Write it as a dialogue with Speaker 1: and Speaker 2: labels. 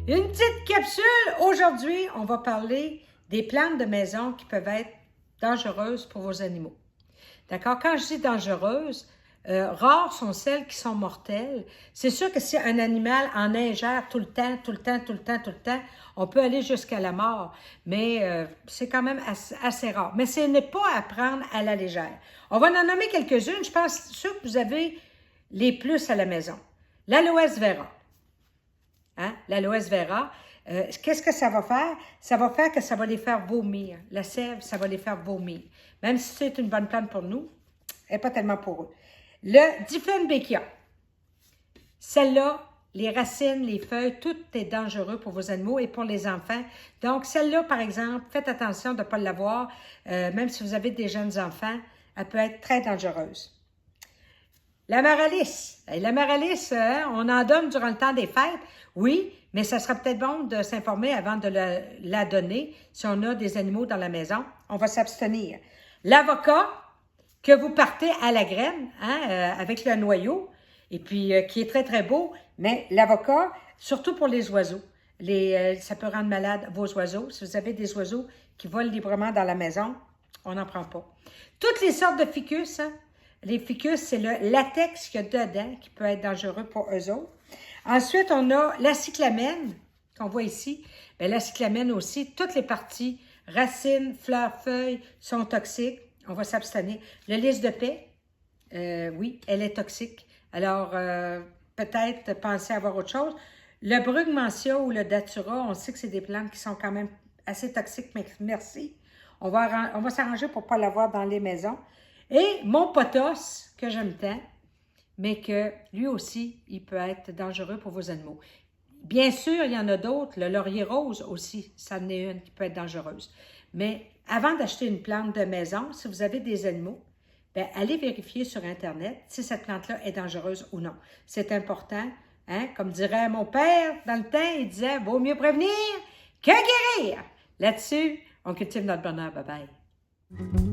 Speaker 1: Une petite capsule. Aujourd'hui, on va parler des plantes de maison qui peuvent être dangereuses pour vos animaux. D'accord? Quand je dis dangereuses, rares sont celles qui sont mortelles. C'est sûr que si un animal en ingère tout le temps, on peut aller jusqu'à la mort, mais c'est quand même assez rare. Mais ce n'est pas à prendre à la légère. On va en nommer quelques-unes. Je pense ceux que vous avez les plus à la maison. L'aloès vera. Hein? L'aloès vera, qu'est-ce que ça va faire? Ça va faire que ça va les faire vomir. La sève, ça va les faire vomir. Même si c'est une bonne plante pour nous, elle n'est pas tellement pour eux. Le Dieffenbachia. Celle-là, les racines, les feuilles, tout est dangereux pour vos animaux et pour les enfants. Donc, celle-là, par exemple, faites attention de ne pas l'avoir, même si vous avez des jeunes enfants, elle peut être très dangereuse. L'amaryllis. L'amaryllis, on en donne durant le temps des fêtes, oui, mais ça sera peut-être bon de s'informer avant de la donner. Si on a des animaux dans la maison, on va s'abstenir. L'avocat, que vous partez à la graine, hein, avec le noyau, et puis qui est très, très beau, mais l'avocat, surtout pour les oiseaux, ça peut rendre malade vos oiseaux. Si vous avez des oiseaux qui volent librement dans la maison, on n'en prend pas. Toutes les sortes de ficus, hein, les ficus, c'est le latex qu'il y a dedans qui peut être dangereux pour eux autres. Ensuite, on a la cyclamène, qu'on voit ici. Bien, la cyclamène aussi, toutes les parties, racines, fleurs, feuilles, sont toxiques. On va s'abstenir. Le lys de paix, oui, elle est toxique. Alors, peut-être penser à avoir autre chose. Le brugmansia ou le datura, on sait que c'est des plantes qui sont quand même assez toxiques, mais merci. On va s'arranger pour ne pas l'avoir dans les maisons. Et mon pothos, que j'aime tant, mais que lui aussi, il peut être dangereux pour vos animaux. Bien sûr, il y en a d'autres. Le laurier rose aussi, ça en est une qui peut être dangereuse. Mais avant d'acheter une plante de maison, si vous avez des animaux, bien, allez vérifier sur Internet si cette plante-là est dangereuse ou non. C'est important, hein? Comme dirait mon père dans le temps, il disait « Vaut mieux prévenir que guérir ». Là-dessus, on cultive notre bonheur. Bye-bye.